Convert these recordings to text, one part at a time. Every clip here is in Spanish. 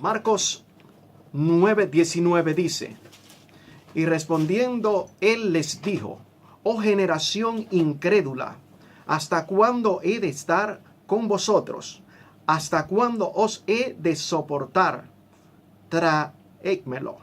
Marcos 9:19 dice: y respondiendo él les dijo: oh generación incrédula, ¿hasta cuándo he de estar con vosotros? ¿Hasta cuándo os he de soportar? Traédmelo.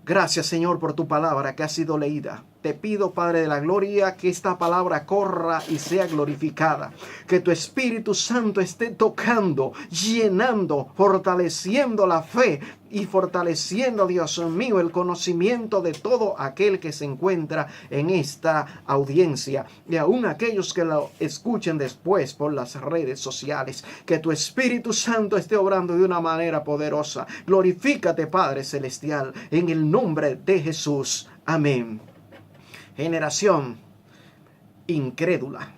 Gracias, Señor, por tu palabra que ha sido leída. Te pido, Padre de la gloria, que esta palabra corra y sea glorificada. Que tu Espíritu Santo esté tocando, llenando, fortaleciendo la fe y fortaleciendo, Dios mío, el conocimiento de todo aquel que se encuentra en esta audiencia. Y aún aquellos que lo escuchen después por las redes sociales. Que tu Espíritu Santo esté obrando de una manera poderosa. Glorifícate, Padre Celestial, en el nombre de Jesús. Amén. Generación incrédula.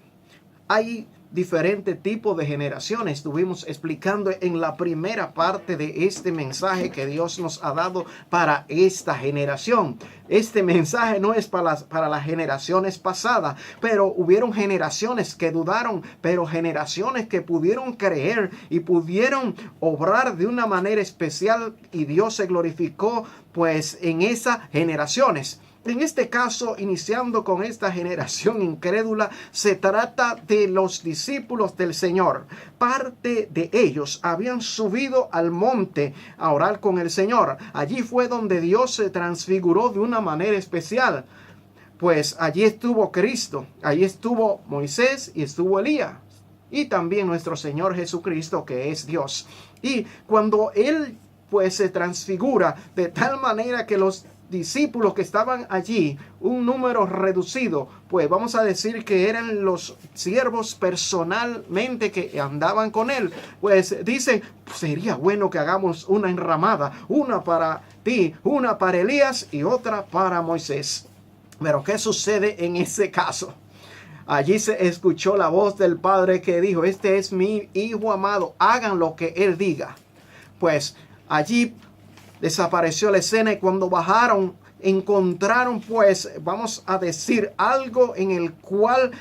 Hay diferentes tipos de generaciones. Estuvimos explicando en la primera parte de este mensaje que Dios nos ha dado para esta generación. Este mensaje no es para las generaciones pasadas, pero hubieron generaciones que dudaron, pero generaciones que pudieron creer y pudieron obrar de una manera especial, y Dios se glorificó pues en esas generaciones. En este caso, iniciando con esta generación incrédula, se trata de los discípulos del Señor. Parte de ellos habían subido al monte a orar con el Señor. Allí fue donde Dios se transfiguró de una manera especial. Pues allí estuvo Cristo, allí estuvo Moisés y estuvo Elías. Y también nuestro Señor Jesucristo, que es Dios. Y cuando Él pues se transfigura de tal manera que los discípulos que estaban allí, un número reducido, pues vamos a decir que eran los siervos personalmente que andaban con él, pues dicen: sería bueno que hagamos una enramada, una para ti, una para Elías y otra para Moisés. Pero ¿qué sucede en ese caso? Allí se escuchó la voz del Padre que dijo: este es mi Hijo amado, hagan lo que Él diga. Pues allí desapareció la escena, y cuando bajaron encontraron pues vamos a decir algo en el cual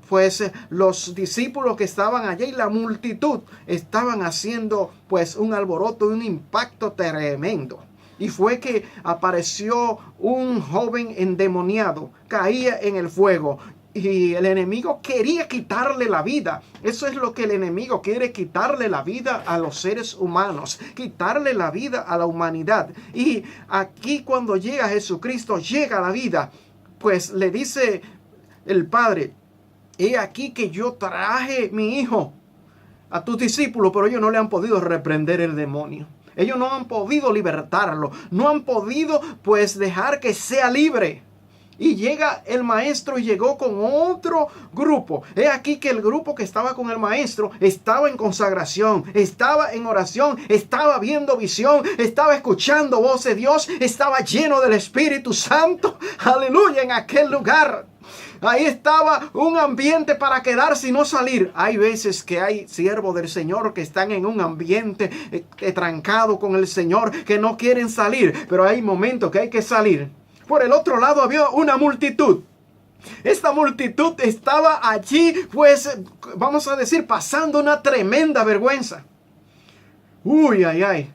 pues los discípulos que estaban allí y la multitud estaban haciendo pues un alboroto, un impacto tremendo. Y fue que apareció un joven endemoniado, caía en el fuego. Y el enemigo quería quitarle la vida. Eso es lo que el enemigo quiere: quitarle la vida a los seres humanos, quitarle la vida a la humanidad. Y aquí cuando llega Jesucristo, llega la vida. Pues le dice el Padre: he aquí que yo traje mi hijo a tus discípulos, pero ellos no le han podido reprender el demonio. Ellos no han podido libertarlo. No han podido pues dejar que sea libre. Y llega el maestro, y llegó con otro grupo. He aquí que el grupo que estaba con el maestro estaba en consagración, estaba en oración, estaba viendo visión, estaba escuchando voz de Dios, estaba lleno del Espíritu Santo. Aleluya, en aquel lugar. Ahí estaba un ambiente para quedarse y no salir. Hay veces que hay siervos del Señor que están en un ambiente trancado con el Señor, que no quieren salir, pero hay momentos que hay que salir. Por el otro lado había una multitud. Esta multitud estaba allí, pues, vamos a decir, pasando una tremenda vergüenza. Uy, ay, ay.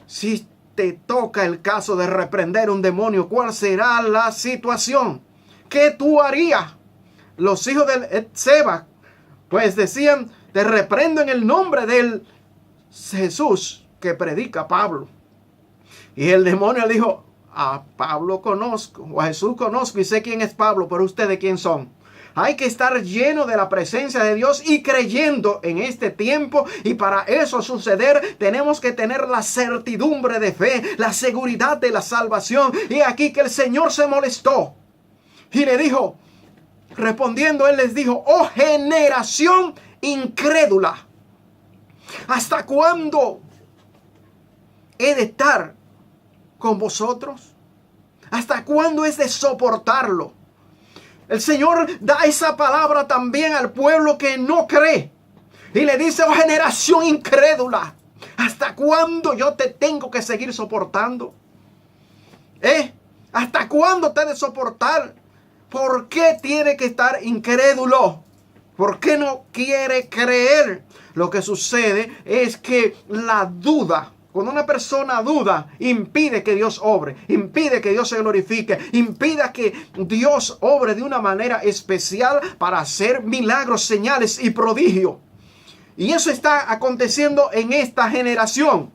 Si te toca el caso de reprender un demonio, ¿cuál será la situación? ¿Qué tú harías? Los hijos de Seba, pues decían: te reprendo en el nombre del Jesús que predica Pablo. Y el demonio le dijo: a Pablo conozco, o a Jesús conozco, y sé quién es Pablo, pero ustedes quién son. Hay que estar lleno de la presencia de Dios y creyendo en este tiempo, y para eso suceder tenemos que tener la certidumbre de fe, la seguridad de la salvación. Y aquí que el Señor se molestó y le dijo, respondiendo él les dijo: oh generación incrédula, ¿hasta cuándo he de estar con vosotros? ¿Hasta cuándo es de soportarlo? El Señor da esa palabra también al pueblo que no cree. Y le dice: oh generación incrédula, ¿hasta cuándo yo te tengo que seguir soportando? ¿Hasta cuándo te he de soportar? ¿Por qué tiene que estar incrédulo? ¿Por qué no quiere creer? Lo que sucede es que la duda Cuando una persona duda, impide que Dios obre, impide que Dios se glorifique, impida que Dios obre de una manera especial para hacer milagros, señales y prodigios. Y eso está aconteciendo en esta generación,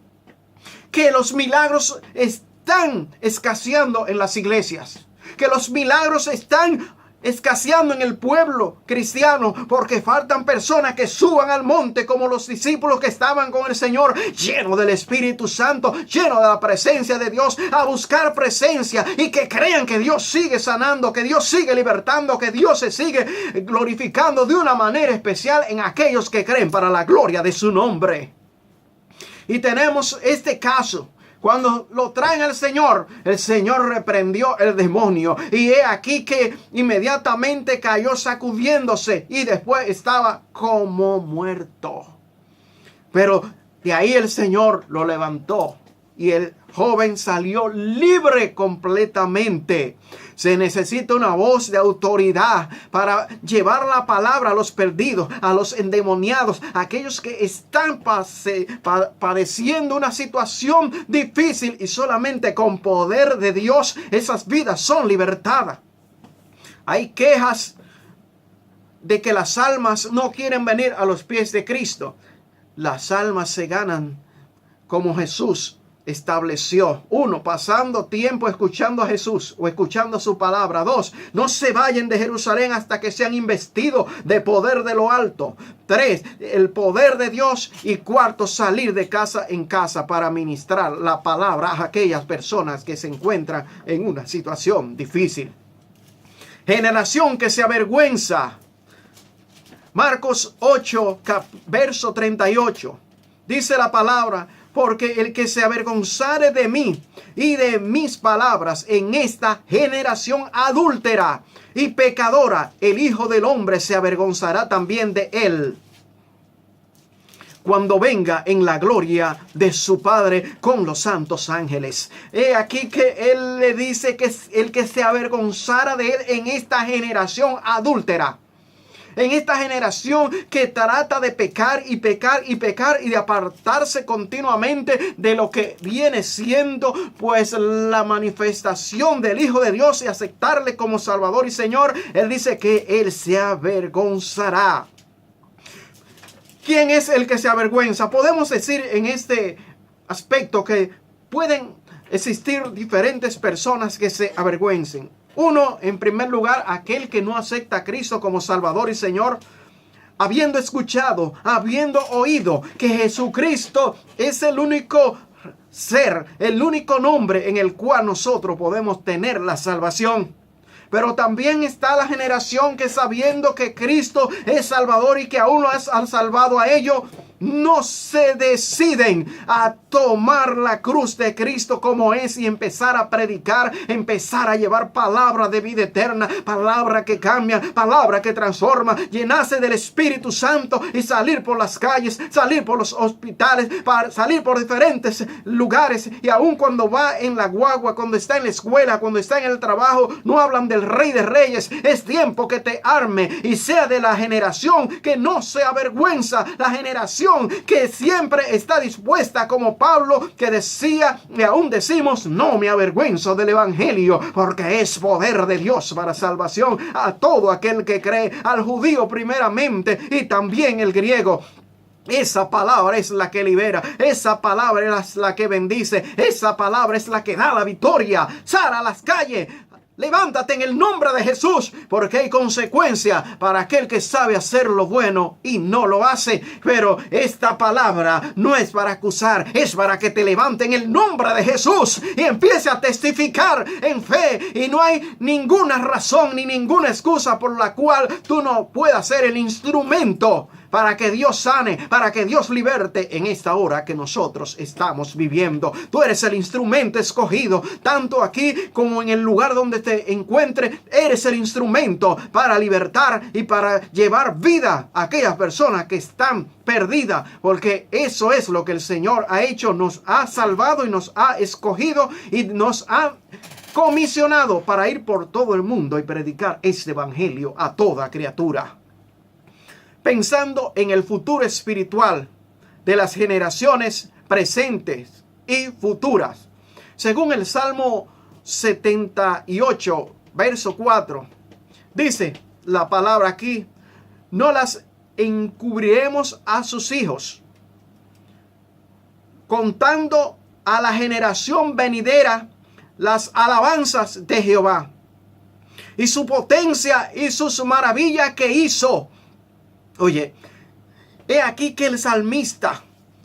que los milagros están escaseando en las iglesias, que los milagros están escaseando en el pueblo cristiano, porque faltan personas que suban al monte como los discípulos que estaban con el Señor, llenos del Espíritu Santo, llenos de la presencia de Dios, a buscar presencia, y que crean que Dios sigue sanando, que Dios sigue libertando, que Dios se sigue glorificando de una manera especial en aquellos que creen para la gloria de su nombre. Y tenemos este caso. Cuando lo traen al Señor, el Señor reprendió el demonio. Y he aquí que inmediatamente cayó sacudiéndose y después estaba como muerto. Pero de ahí el Señor lo levantó y el joven salió libre completamente. Se necesita una voz de autoridad para llevar la palabra a los perdidos, a los endemoniados, a aquellos que están padeciendo una situación difícil, y solamente con poder de Dios esas vidas son libertadas. Hay quejas de que las almas no quieren venir a los pies de Cristo. Las almas se ganan como Jesús estableció. 1, pasando tiempo escuchando a Jesús o escuchando su palabra. 2, no se vayan de Jerusalén hasta que sean investidos de poder de lo alto. 3, el poder de Dios. Y 4, salir de casa en casa para ministrar la palabra a aquellas personas que se encuentran en una situación difícil. Generación que se avergüenza. Marcos 8, verso 38. Dice la palabra: porque el que se avergonzare de mí y de mis palabras en esta generación adúltera y pecadora, el Hijo del Hombre se avergonzará también de él cuando venga en la gloria de su Padre con los santos ángeles. He aquí que él le dice que el que se avergonzara de él en esta generación adúltera. En esta generación que trata de pecar y pecar y pecar y de apartarse continuamente de lo que viene siendo pues la manifestación del Hijo de Dios y aceptarle como Salvador y Señor, Él dice que Él se avergonzará. ¿Quién es el que se avergüenza? Podemos decir en este aspecto que pueden existir diferentes personas que se avergüencen. 1, en primer lugar, aquel que no acepta a Cristo como Salvador y Señor, habiendo escuchado, habiendo oído que Jesucristo es el único ser, el único nombre en el cual nosotros podemos tener la salvación. Pero también está la generación que, sabiendo que Cristo es Salvador y que aún lo han salvado a ellos, no se deciden a tomar la cruz de Cristo como es y empezar a predicar, empezar a llevar palabra de vida eterna, palabra que cambia, palabra que transforma, llenarse del Espíritu Santo y salir por las calles, salir por los hospitales, para salir por diferentes lugares. Y aun cuando va en la guagua, cuando está en la escuela, cuando está en el trabajo, no hablan del Rey de Reyes. Es tiempo que te arme y sea de la generación que no se avergüenza, la generación que siempre está dispuesta, como Pablo, que decía y aún decimos: no me avergüenzo del evangelio, porque es poder de Dios para salvación a todo aquel que cree, al judío primeramente y también el griego. Esa palabra es la que libera, esa palabra es la que bendice, esa palabra es la que da la victoria. Sal a las calles, levántate en el nombre de Jesús, porque hay consecuencia para aquel que sabe hacer lo bueno y no lo hace. Pero esta palabra no es para acusar, es para que te levante en el nombre de Jesús y empiece a testificar en fe. Y no hay ninguna razón ni ninguna excusa por la cual tú no puedas ser el instrumento para que Dios sane, para que Dios liberte en esta hora que nosotros estamos viviendo. Tú eres el instrumento escogido, tanto aquí como en el lugar donde te encuentres. Eres el instrumento para libertar y para llevar vida a aquellas personas que están perdidas, porque eso es lo que el Señor ha hecho. Nos ha salvado y nos ha escogido y nos ha comisionado para ir por todo el mundo y predicar este evangelio a toda criatura. Pensando en el futuro espiritual de las generaciones presentes y futuras. Según el Salmo 78, verso 4, dice la palabra aquí: no las encubriremos a sus hijos, contando a la generación venidera las alabanzas de Jehová y su potencia y sus maravillas que hizo. Oye, he aquí que el salmista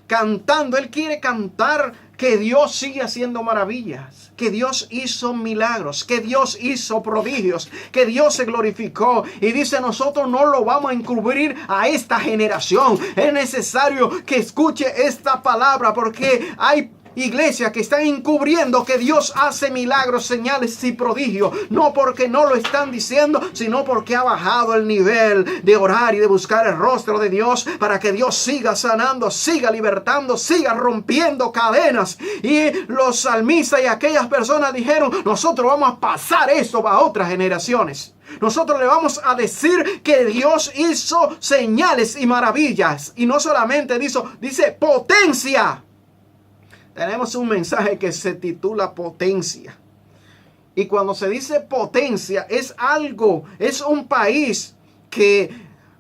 cantando, él quiere cantar que Dios sigue haciendo maravillas, que Dios hizo milagros, que Dios hizo prodigios, que Dios se glorificó. Y dice, nosotros no lo vamos a encubrir a esta generación. Es necesario que escuche esta palabra, porque hay iglesia que están encubriendo que Dios hace milagros, señales y prodigios, no porque no lo están diciendo, sino porque ha bajado el nivel de orar y de buscar el rostro de Dios, para que Dios siga sanando, siga libertando, siga rompiendo cadenas. Y los salmistas y aquellas personas dijeron, nosotros vamos a pasar esto a otras generaciones. Nosotros le vamos a decir que Dios hizo señales y maravillas. Y no solamente dice potencia. Tenemos un mensaje que se titula potencia. Y cuando se dice potencia, es algo, es un país que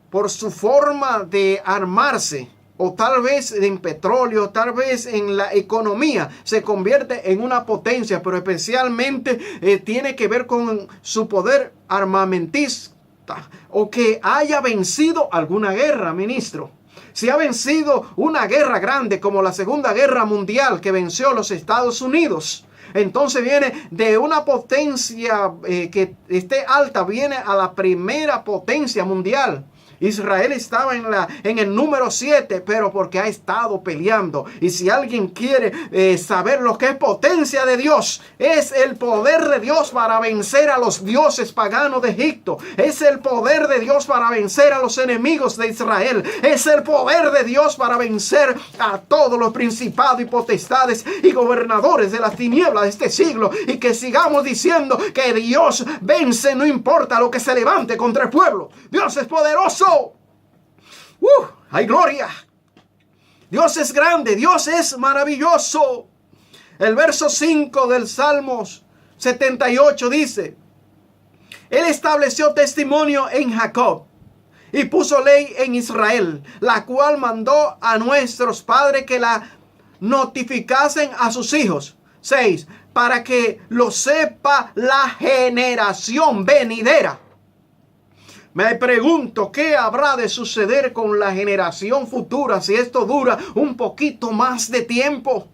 por su forma de armarse, o tal vez en petróleo, tal vez en la economía, se convierte en una potencia, pero especialmente tiene que ver con su poder armamentista, o que haya vencido alguna guerra, ministro. Si ha vencido una guerra grande como la Segunda Guerra Mundial que venció los Estados Unidos, entonces viene de una potencia que esté alta, viene a la primera potencia mundial. Israel estaba en el número 7, pero porque ha estado peleando. Y si alguien quiere saber lo que es potencia de Dios, es el poder de Dios para vencer a los dioses paganos de Egipto. Es el poder de Dios para vencer a los enemigos de Israel. Es el poder de Dios para vencer a todos los principados y potestades y gobernadores de las tinieblas de este siglo. Y que sigamos diciendo que Dios vence, no importa lo que se levante contra el pueblo. Dios es poderoso. ¡Hay gloria! Dios es grande, Dios es maravilloso. El verso 5 del Salmos 78 dice: Él estableció testimonio en Jacob y puso ley en Israel, la cual mandó a nuestros padres que la notificasen a sus hijos. 6. Para que lo sepa la generación venidera. Me pregunto qué habrá de suceder con la generación futura si esto dura un poquito más de tiempo.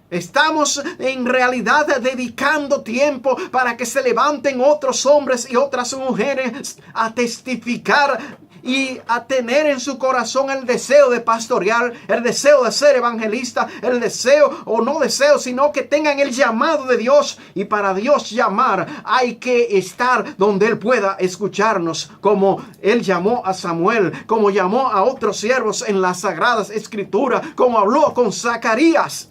Estamos en realidad dedicando tiempo para que se levanten otros hombres y otras mujeres a testificar y a tener en su corazón el deseo de pastorear, el deseo de ser evangelista, el deseo o no deseo, sino que tengan el llamado de Dios. Y para Dios llamar hay que estar donde Él pueda escucharnos, como Él llamó a Samuel, como llamó a otros siervos en las Sagradas Escrituras, como habló con Zacarías.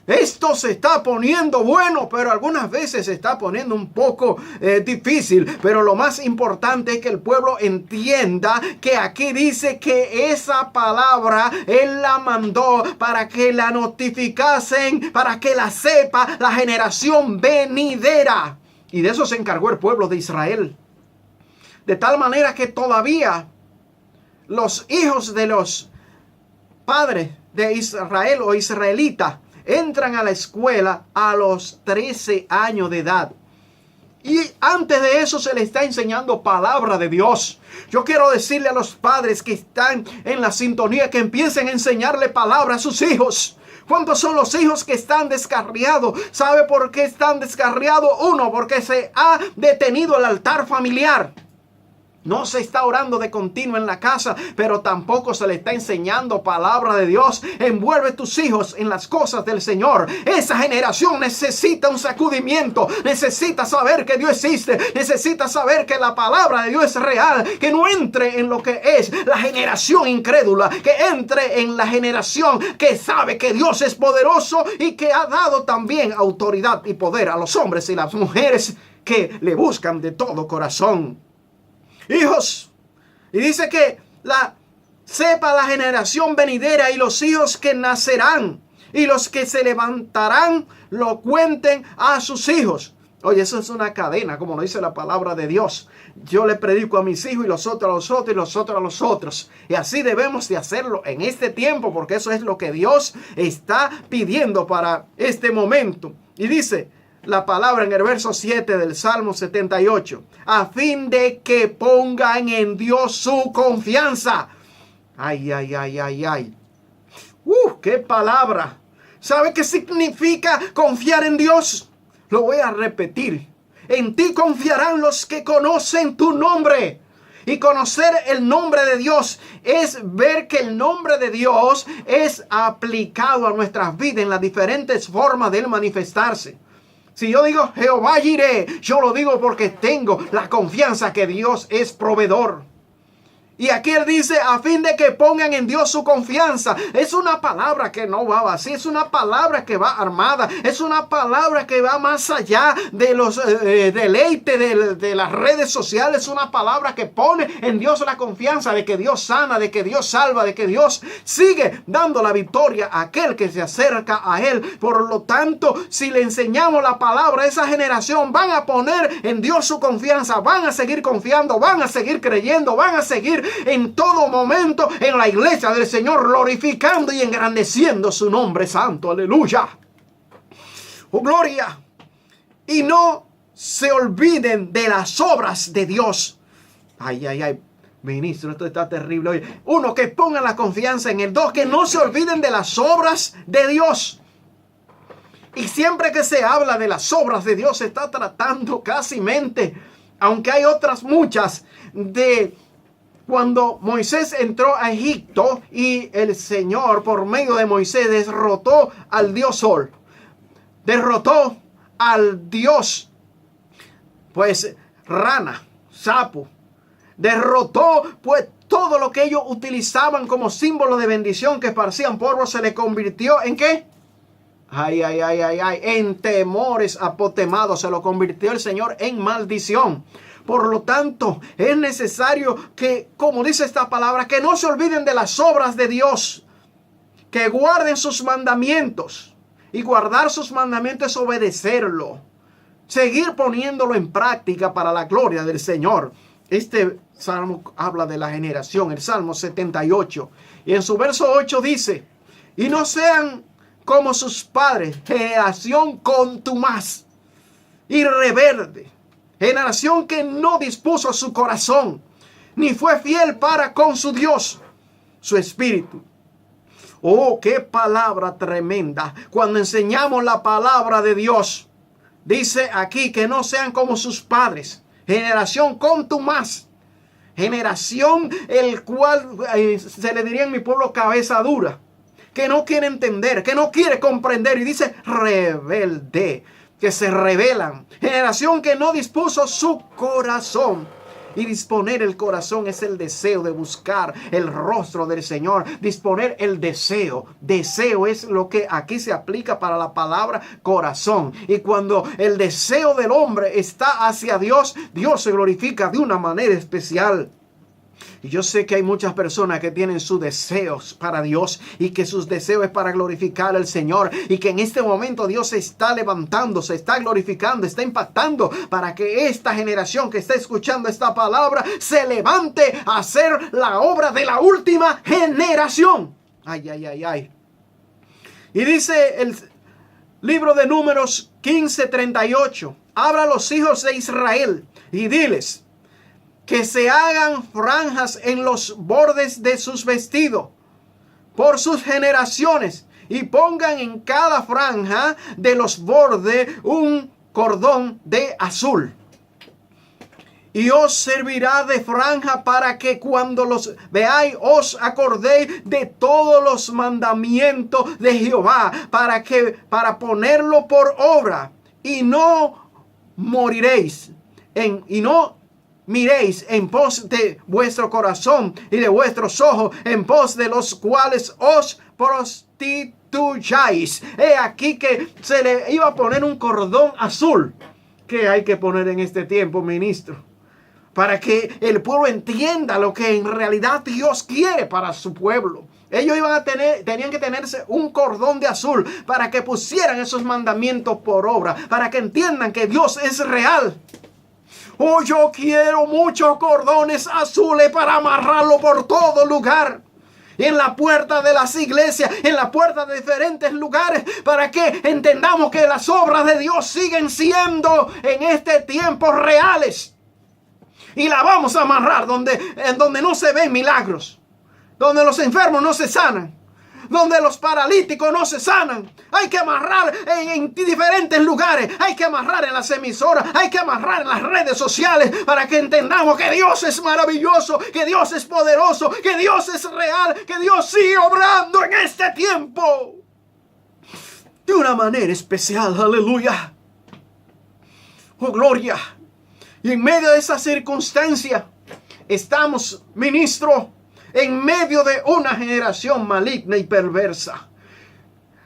Esto se está poniendo bueno, pero algunas veces se está poniendo un poco difícil. Pero lo más importante es que el pueblo entienda que aquí dice que esa palabra Él la mandó para que la notificasen, para que la sepa la generación venidera. Y de eso se encargó el pueblo de Israel. De tal manera que todavía los hijos de los padres de Israel o israelitas entran a la escuela a los 13 años de edad. Y antes de eso se le está enseñando palabra de Dios. Yo quiero decirle a los padres que están en la sintonía que empiecen a enseñarle palabra a sus hijos. ¿Cuántos son los hijos que están descarriados? ¿Sabe por qué están descarriados? Uno, porque se ha detenido el altar familiar. No se está orando de continuo en la casa, pero tampoco se le está enseñando palabra de Dios. Envuelve tus hijos en las cosas del Señor. Esa generación necesita un sacudimiento. Necesita saber que Dios existe. Necesita saber que la palabra de Dios es real. Que no entre en lo que es la generación incrédula. Que entre en la generación que sabe que Dios es poderoso y que ha dado también autoridad y poder a los hombres y las mujeres que le buscan de todo corazón. Hijos, y dice que sepa la generación venidera y los hijos que nacerán, y los que se levantarán lo cuenten a sus hijos. Oye, eso es una cadena, como lo dice la palabra de Dios. Yo le predico a mis hijos y los otros a los otros y los otros a los otros. Y así debemos de hacerlo en este tiempo, porque eso es lo que Dios está pidiendo para este momento. Y dice la palabra en el verso 7 del Salmo 78, a fin de que pongan en Dios su confianza. Ay, ay, ay, ay, ay. ¡Qué palabra! ¿Sabe qué significa confiar en Dios? Lo voy a repetir. En ti confiarán los que conocen tu nombre. Y conocer el nombre de Dios es ver que el nombre de Dios es aplicado a nuestras vidas en las diferentes formas de él manifestarse. Si yo digo Jehová Jireh, yo lo digo porque tengo la confianza que Dios es proveedor. Y aquí él dice, a fin de que pongan en Dios su confianza. Es una palabra que no va vacía, es una palabra que va armada, es una palabra que va más allá de los deleites de las redes sociales. Es una palabra que pone en Dios la confianza de que Dios sana, de que Dios salva, de que Dios sigue dando la victoria a aquel que se acerca a él. Por lo tanto, si le enseñamos la palabra a esa generación, van a poner en Dios su confianza, van a seguir confiando, van a seguir creyendo, van a seguir en todo momento en la iglesia del Señor, glorificando y engrandeciendo su nombre santo. Aleluya. Oh, gloria. Y no se olviden de las obras de Dios. Ay, ay, ay. Ministro, esto está terrible hoy. Uno, que pongan la confianza en el. Dos, que no se olviden de las obras de Dios. Y siempre que se habla de las obras de Dios, se está tratando casi mente, aunque hay otras muchas, de cuando Moisés entró a Egipto y el Señor por medio de Moisés derrotó al dios Sol, derrotó al dios pues rana, sapo, derrotó pues todo lo que ellos utilizaban como símbolo de bendición, que esparcían polvo, se le convirtió en ¿qué? Ay, ay, ay, ay, ay, en temores apotemados, se lo convirtió el Señor en maldición. Por lo tanto, es necesario que, como dice esta palabra, que no se olviden de las obras de Dios, que guarden sus mandamientos. Y guardar sus mandamientos es obedecerlo, seguir poniéndolo en práctica para la gloria del Señor. Este salmo habla de la generación, el Salmo 78. Y en su verso 8 dice, y no sean como sus padres, generación contumaz y rebelde, generación que no dispuso su corazón, ni fue fiel para con su Dios, su espíritu. Oh, qué palabra tremenda. Cuando enseñamos la palabra de Dios, dice aquí que no sean como sus padres, generación contumaz, generación el cual se le diría en mi pueblo cabeza dura, que no quiere entender, que no quiere comprender, y dice rebelde, que se rebelan, generación que no dispuso su corazón. Y disponer el corazón es el deseo de buscar el rostro del Señor. Disponer el deseo. Deseo es lo que aquí se aplica para la palabra corazón. Y cuando el deseo del hombre está hacia Dios, Dios se glorifica de una manera especial. Y yo sé que hay muchas personas que tienen sus deseos para Dios y que sus deseos es para glorificar al Señor, y que en este momento Dios se está levantando, se está glorificando, está impactando para que esta generación que está escuchando esta palabra se levante a hacer la obra de la última generación. Ay, ay, ay, ay. Y dice el libro de Números 15:38, habla a los hijos de Israel y diles que se hagan franjas en los bordes de sus vestidos por sus generaciones, y pongan en cada franja de los bordes un cordón de azul. Y os servirá de franja para que cuando los veáis os acordéis de todos los mandamientos de Jehová, para ponerlo por obra, y no moriréis y no miréis en pos de vuestro corazón y de vuestros ojos, en pos de los cuales os prostituyáis. He aquí que se le iba a poner un cordón azul. ¿Qué hay que poner en este tiempo, ministro? Para que el pueblo entienda lo que en realidad Dios quiere para su pueblo. Ellos tenían que tenerse un cordón de azul para que pusieran esos mandamientos por obra, para que entiendan que Dios es real. Oh, yo quiero muchos cordones azules para amarrarlo por todo lugar. Y en la puerta de las iglesias, en la puerta de diferentes lugares, para que entendamos que las obras de Dios siguen siendo en este tiempo reales. Y la vamos a amarrar en donde no se ven milagros, donde los enfermos no se sanan, donde los paralíticos no se sanan. Hay que amarrar en diferentes lugares. Hay que amarrar en las emisoras. Hay que amarrar en las redes sociales para que entendamos que Dios es maravilloso, que Dios es poderoso, que Dios es real, que Dios sigue obrando en este tiempo de una manera especial. Aleluya. Oh, gloria. Y en medio de esa circunstancia estamos, ministro, en medio de una generación maligna y perversa.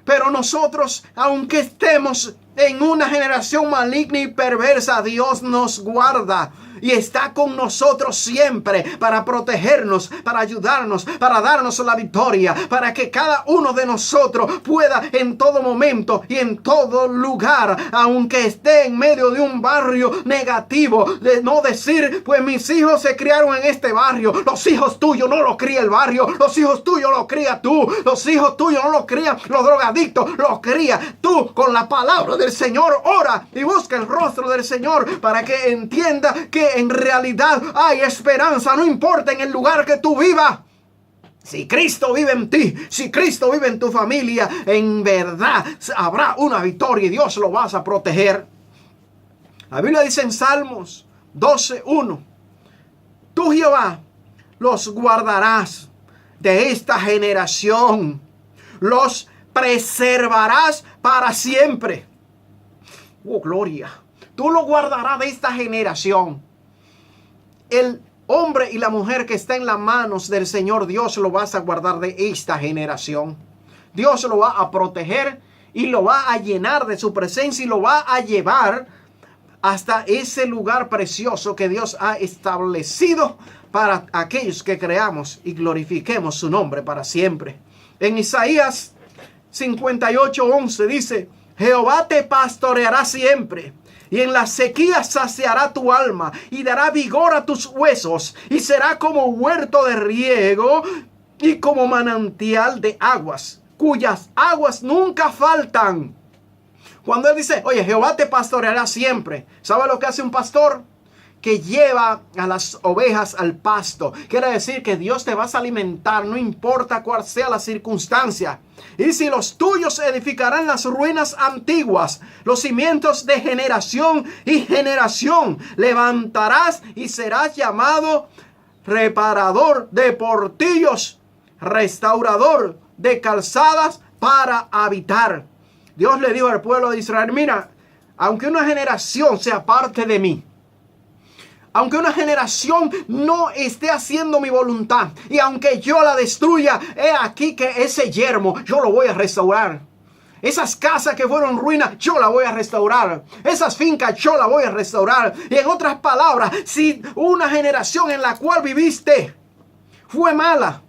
Pero nosotros, aunque estemos en una generación maligna y perversa, Dios nos guarda y está con nosotros siempre para protegernos, para ayudarnos, para darnos la victoria, para que cada uno de nosotros pueda en todo momento y en todo lugar, aunque esté en medio de un barrio negativo, de no decir, pues mis hijos se criaron en este barrio. Los hijos tuyos no los cría el barrio, los hijos tuyos los cría tú, los hijos tuyos no los crían los drogadictos, los cría tú con la palabra del Señor. Ora y busca el rostro del Señor para que entienda que en realidad hay esperanza, no importa en el lugar que tú vivas. Si Cristo vive en ti, si Cristo vive en tu familia, en verdad habrá una victoria y Dios lo vas a proteger. La Biblia dice en Salmos 12:1: tú, Jehová, los guardarás de esta generación, los preservarás para siempre. Oh, gloria. Tú lo guardarás de esta generación. El hombre y la mujer que está en las manos del Señor, Dios lo vas a guardar de esta generación. Dios lo va a proteger y lo va a llenar de su presencia y lo va a llevar hasta ese lugar precioso que Dios ha establecido para aquellos que creamos y glorifiquemos su nombre para siempre. En Isaías 58:11 dice: Jehová te pastoreará siempre, y en la sequía saciará tu alma, y dará vigor a tus huesos, y será como huerto de riego, y como manantial de aguas, cuyas aguas nunca faltan. Cuando él dice, oye, Jehová te pastoreará siempre, ¿sabe lo que hace un pastor? Que lleva a las ovejas al pasto. Quiere decir que Dios te vas a alimentar, no importa cuál sea la circunstancia. Y si los tuyos edificarán las ruinas antiguas, los cimientos de generación y generación, levantarás y serás llamado reparador de portillos, restaurador de calzadas para habitar. Dios le dijo al pueblo de Israel, mira, aunque una generación se aparte de mí, aunque una generación no esté haciendo mi voluntad, y aunque yo la destruya, he aquí que ese yermo yo lo voy a restaurar. Esas casas que fueron ruinas, yo la voy a restaurar. Esas fincas, yo la voy a restaurar. Y en otras palabras, si una generación en la cual viviste fue mala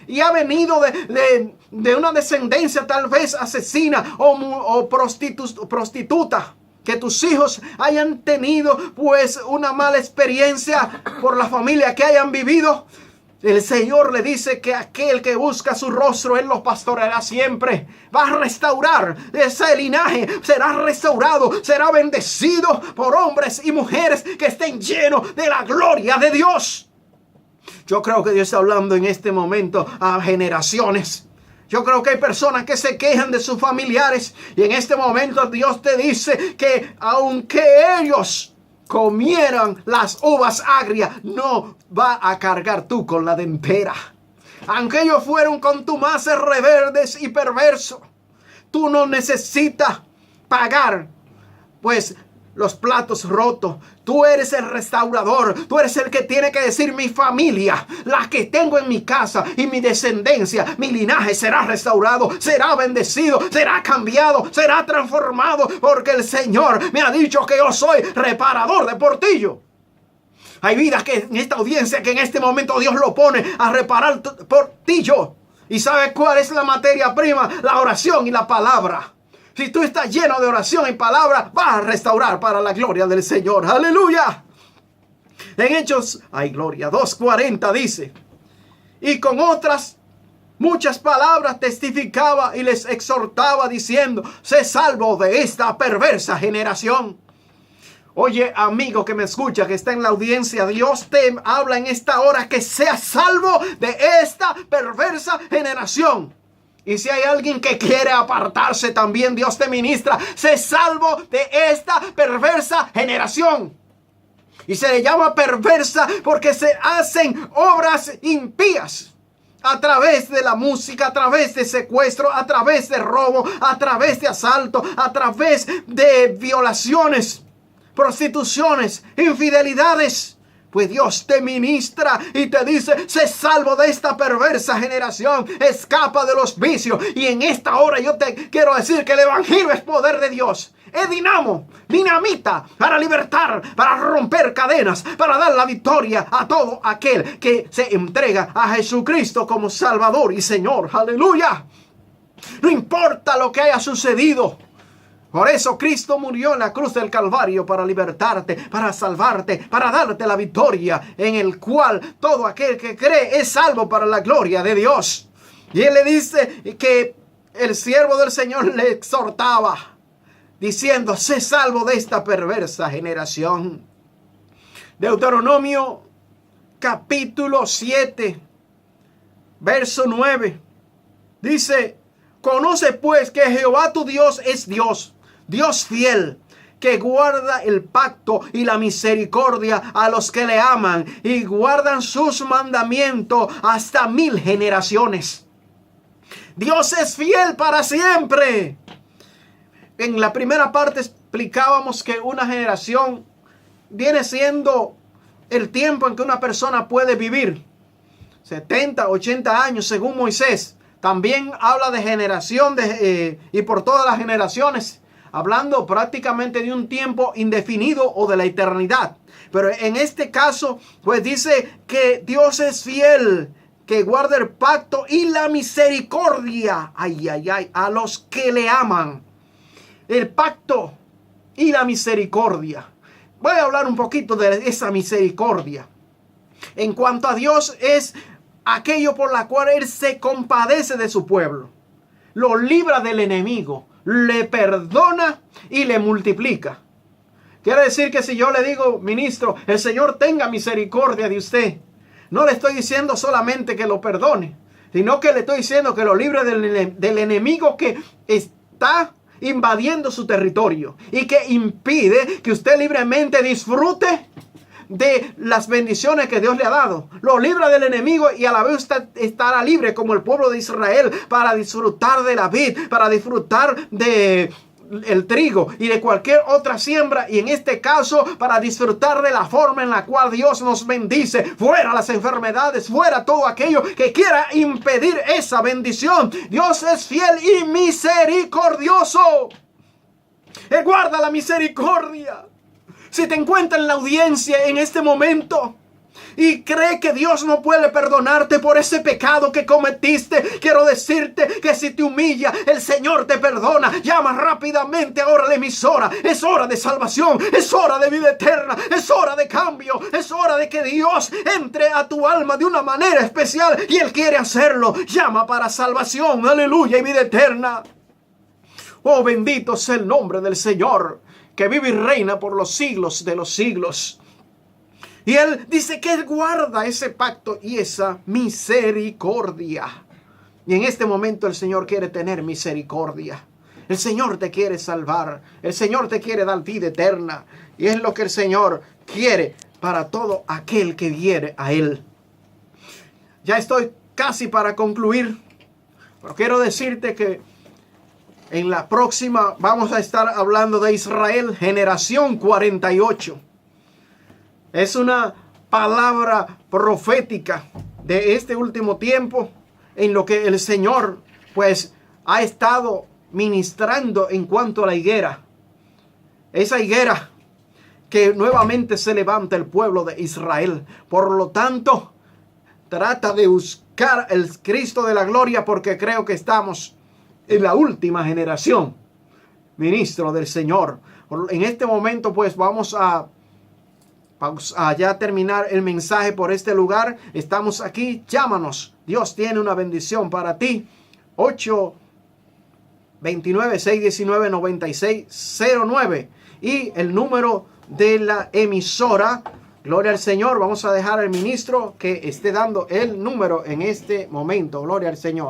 y ha venido de una descendencia tal vez asesina o prostituta, que tus hijos hayan tenido pues una mala experiencia por la familia que hayan vivido, el Señor le dice que aquel que busca su rostro, Él los pastoreará siempre. Va a restaurar ese linaje, será restaurado, será bendecido por hombres y mujeres que estén llenos de la gloria de Dios. Yo creo que Dios está hablando en este momento a generaciones. Yo creo que hay personas que se quejan de sus familiares y en este momento Dios te dice que aunque ellos comieran las uvas agrias, no va a cargar tú con la dentera. Aunque ellos fueron contumaces, rebeldes y perversos, tú no necesitas pagar pues los platos rotos. Tú eres el restaurador. Tú eres el que tiene que decir, mi familia, la que tengo en mi casa y mi descendencia, mi linaje será restaurado, será bendecido, será cambiado, será transformado, porque el Señor me ha dicho que yo soy reparador de portillo. Hay vidas que en esta audiencia, que en este momento Dios lo pone a reparar portillo. ¿Y sabe cuál es la materia prima? La oración y la palabra. Si tú estás lleno de oración y palabra, vas a restaurar para la gloria del Señor. ¡Aleluya! En Hechos, hay gloria, 2:40 dice: y con otras muchas palabras testificaba y les exhortaba diciendo: sé salvo de esta perversa generación. Oye, amigo que me escucha, que está en la audiencia, Dios te habla en esta hora que seas salvo de esta perversa generación. Y si hay alguien que quiere apartarse, también Dios te ministra: sé salvo de esta perversa generación. Y se le llama perversa porque se hacen obras impías a través de la música, a través de secuestro, a través de robo, a través de asalto, a través de violaciones, prostituciones, infidelidades. Pues Dios te ministra y te dice: sé salvo de esta perversa generación, escapa de los vicios. Y en esta hora yo te quiero decir que el evangelio es poder de Dios. Es dinamita para libertar, para romper cadenas, para dar la victoria a todo aquel que se entrega a Jesucristo como Salvador y Señor. Aleluya. No importa lo que haya sucedido. Por eso Cristo murió en la cruz del Calvario, para libertarte, para salvarte, para darte la victoria, en el cual todo aquel que cree es salvo para la gloria de Dios. Y Él le dice que el siervo del Señor le exhortaba, diciendo: sé salvo de esta perversa generación. Deuteronomio capítulo 7, verso 9. Dice: conoce pues que Jehová tu Dios es Dios, Dios fiel, que guarda el pacto y la misericordia a los que le aman y guardan sus mandamientos hasta 1000 generaciones. Dios es fiel para siempre. En la primera parte explicábamos que una generación viene siendo el tiempo en que una persona puede vivir. 70, 80 años según Moisés. También habla de generación y por todas las generaciones, hablando prácticamente de un tiempo indefinido o de la eternidad. Pero en este caso, pues dice que Dios es fiel, que guarda el pacto y la misericordia, a los que le aman. El pacto y la misericordia. Voy a hablar un poquito de esa misericordia. En cuanto a Dios, es aquello por la cual Él se compadece de su pueblo, lo libra del enemigo, le perdona y le multiplica. Quiere decir que si yo le digo: ministro, el Señor tenga misericordia de usted, no le estoy diciendo solamente que lo perdone, sino que le estoy diciendo que lo libre del enemigo que está invadiendo su territorio y que impide que usted libremente disfrute de las bendiciones que Dios le ha dado. Lo libra del enemigo y a la vez usted estará libre como el pueblo de Israel para disfrutar de la vid, para disfrutar de el trigo y de cualquier otra siembra, y en este caso para disfrutar de la forma en la cual Dios nos bendice. Fuera las enfermedades, fuera todo aquello que quiera impedir esa bendición. Dios es fiel y misericordioso. Él guarda la misericordia. Si te encuentras en la audiencia en este momento y cree que Dios no puede perdonarte por ese pecado que cometiste, quiero decirte que si te humilla, el Señor te perdona. Llama rápidamente ahora a la emisora. Es hora de salvación, es hora de vida eterna, es hora de cambio, es hora de que Dios entre a tu alma de una manera especial, y Él quiere hacerlo. Llama para salvación, aleluya, y vida eterna. Oh, bendito sea el nombre del Señor, que vive y reina por los siglos de los siglos. Y Él dice que Él guarda ese pacto y esa misericordia. Y en este momento el Señor quiere tener misericordia. El Señor te quiere salvar. El Señor te quiere dar vida eterna. Y es lo que el Señor quiere para todo aquel que viene a Él. Ya estoy casi para concluir. Pero quiero decirte que en la próxima vamos a estar hablando de Israel, generación 48. Es una palabra profética de este último tiempo, en lo que el Señor pues ha estado ministrando en cuanto a la higuera. Esa higuera que nuevamente se levanta el pueblo de Israel. Por lo tanto, trata de buscar buscar el Cristo de la gloria, porque creo que estamos en la última generación, ministro del Señor. En este momento pues vamos a ya terminar el mensaje por este lugar. Estamos aquí, llámanos. Dios tiene una bendición para ti. 829-619-9609 y el número de la emisora. Gloria al Señor. Vamos a dejar al ministro que esté dando el número en este momento. Gloria al Señor.